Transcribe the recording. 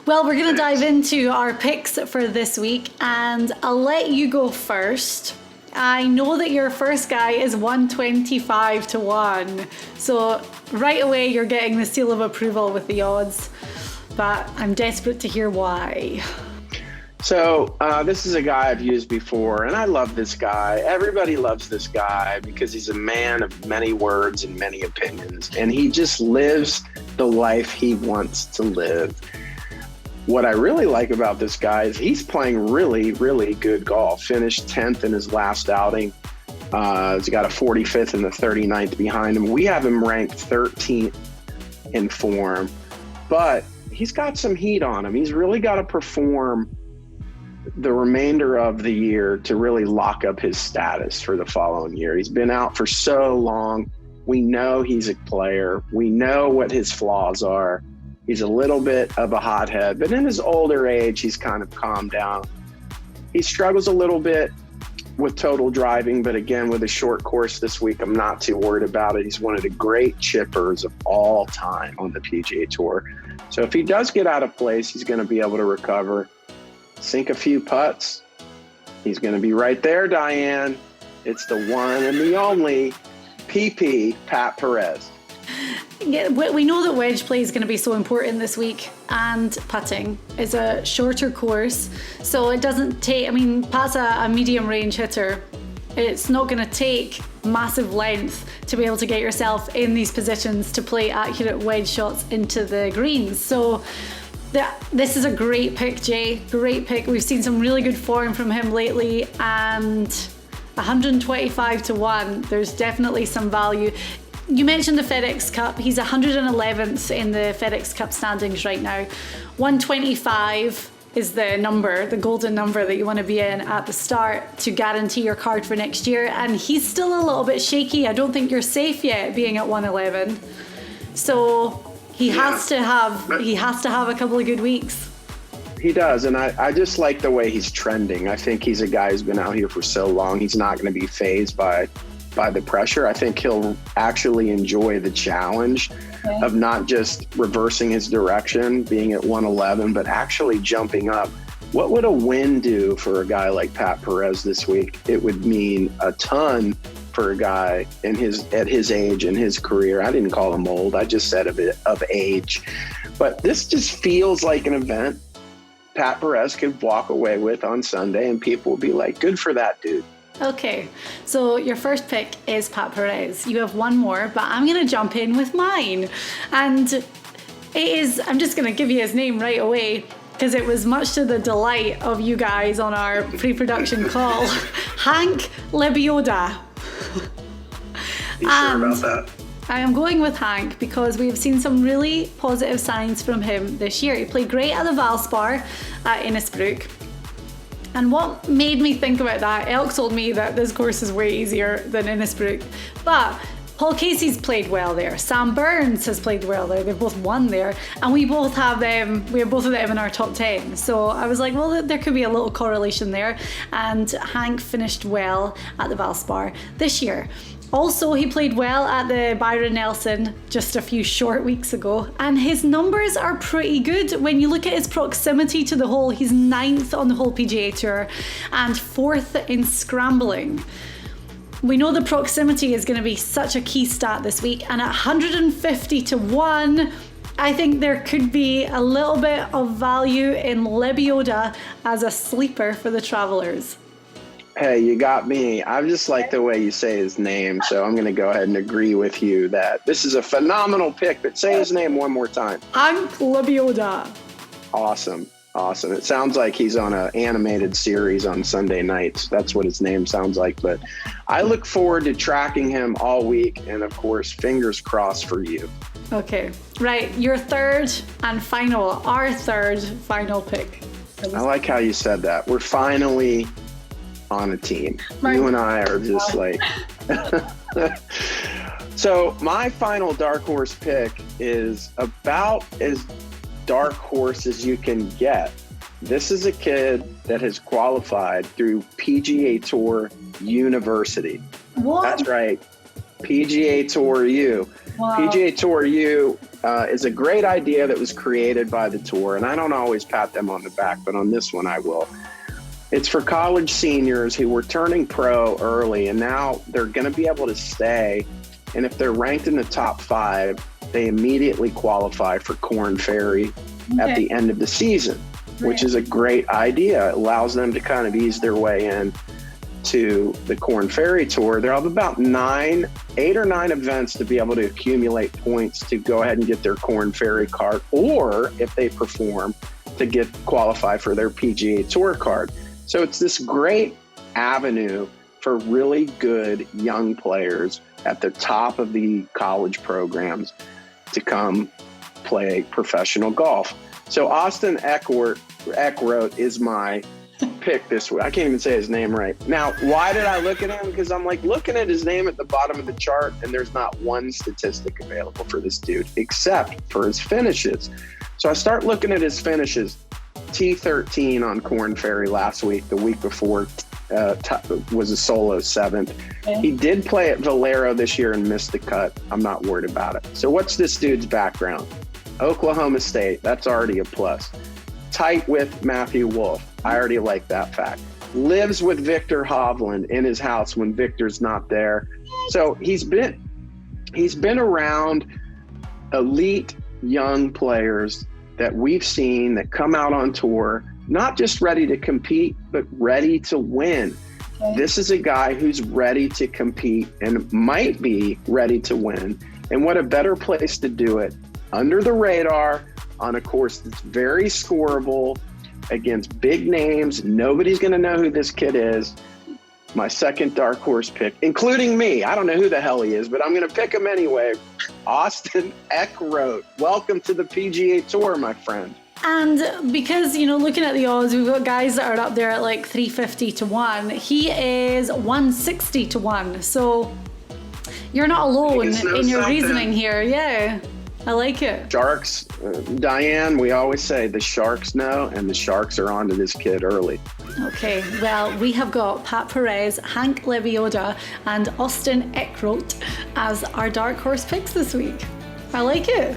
Well, we're going to dive into our picks for this week, and I'll let you go first. I know that your first guy is 125 to 1, so right away you're getting the seal of approval with the odds, but I'm desperate to hear why. So this is a guy I've used before, and I love this guy. Everybody loves this guy because he's a man of many words and many opinions, and he just lives the life he wants to live. What I really like about this guy is he's playing really, really good golf. Finished 10th in his last outing. He's got a 45th and the 39th behind him. We have him ranked 13th in form, but he's got some heat on him. He's really got to perform the remainder of the year to really lock up his status for the following year. He's been out for so long. We know he's a player. We know what his flaws are. He's a little bit of a hothead, but in his older age, he's kind of calmed down. He struggles a little bit with total driving, but again, with a short course this week, I'm not too worried about it. He's one of the great chippers of all time on the PGA Tour. So if he does get out of place, he's going to be able to recover, sink a few putts. He's going to be right there, Diane. It's the one and the only PP, Pat Perez. Yeah, we know that wedge play is going to be so important this week, and putting is a shorter course, so it doesn't take, Pat's a medium range hitter. It's not going to take massive length to be able to get yourself in these positions to play accurate wedge shots into the greens. So this is a great pick, Jay. Great pick. We've seen some really good form from him lately, and 125 to 1, there's definitely some value. You mentioned the FedEx Cup. He's 111th in the FedEx Cup standings right now. 125 is the number, the golden number that you want to be in at the start to guarantee your card for next year. And he's still a little bit shaky. I don't think you're safe yet being at 111. So he has to have a couple of good weeks. He does, and I just like the way he's trending. I think he's a guy who's been out here for so long. He's not going to be fazed by the pressure. I think he'll actually enjoy the challenge of not just reversing his direction, being at 111, but actually jumping up. What would a win do for a guy like Pat Perez this week? It would mean a ton for a guy at his age and his career. I didn't call him old. I just said of age. But this just feels like an event Pat Perez could walk away with on Sunday, and people will be like, good for that dude. Okay, so your first pick is Pat Perez. You have one more, but I'm going to jump in with mine. And it is, I'm just going to give you his name right away because it was much to the delight of you guys on our pre-production call. Hank Lebioda. You sure about that? I am going with Hank because we've seen some really positive signs from him this year. He played great at the Valspar at Innisbrook. And what made me think about that, Elk told me that this course is way easier than Innisbrook, but Paul Casey's played well there. Sam Burns has played well there. They've both won there, and we have both of them in our top 10. So I was like, well, there could be a little correlation there. And Hank finished well at the Valspar this year. Also, he played well at the Byron Nelson just a few short weeks ago, and his numbers are pretty good. When you look at his proximity to the hole, he's 9th on the whole PGA Tour and 4th in scrambling. We know the proximity is going to be such a key stat this week, and at 150 to 1, I think there could be a little bit of value in Lebioda as a sleeper for the Travelers. Hey, you got me. I just like the way you say his name, so I'm going to go ahead and agree with you that this is a phenomenal pick, but say his name one more time. Hank Lebioda. Awesome. It sounds like he's on an animated series on Sunday nights. That's what his name sounds like, but I look forward to tracking him all week, and of course, fingers crossed for you. Okay, right. Our third final pick. I like how you said that. We're finally on a team. You and I are just like so my final dark horse pick is about as dark horse as you can get. This is a kid that has qualified through PGA Tour University. What? That's right, PGA Tour U. Wow. PGA Tour U is a great idea that was created by the tour. And I don't always pat them on the back, but on this one I will. It's for college seniors who were turning pro early, and now they're going to be able to stay. And if they're ranked in the top 5, they immediately qualify for Korn Ferry at the end of the season, which is a great idea. It allows them to kind of ease their way in to the Korn Ferry Tour. They'll have about 8 or 9 events to be able to accumulate points to go ahead and get their Korn Ferry card, or if they perform, to qualify for their PGA Tour card. So it's this great avenue for really good young players at the top of the college programs to come play professional golf. So Austin Eckroat is my pick this week. I can't even say his name right. Now, why did I look at him? Because I'm like looking at his name at the bottom of the chart, and there's not one statistic available for this dude except for his finishes. So I start looking at his finishes. T13 on Korn Ferry last week. The week before was a solo 7th. Okay. He did play at Valero this year and missed the cut. I'm not worried about it. So what's this dude's background? Oklahoma State. That's already a plus. Tight with Matthew Wolff. I already like that fact. Lives with Victor Hovland in his house when Victor's not there. So he's been around elite young players that we've seen that come out on tour, not just ready to compete, but ready to win. Okay. This is a guy who's ready to compete and might be ready to win. And what a better place to do it under the radar on a course that's very scoreable against big names. Nobody's going to know who this kid is. My second dark horse pick, including me. I don't know who the hell he is, but I'm going to pick him anyway. Austin Eckroat. Welcome to the PGA Tour, my friend. And because, looking at the odds, we've got guys that are up there at like 350 to 1. He is 160 to 1. So you're not alone in your reasoning here. Yeah, I like it. Sharks, Diane, we always say the Sharks know, and the Sharks are onto this kid early. Okay, well, we have got Pat Perez, Hank Lebioda, and Austin Eckroat as our dark horse picks this week. I like it.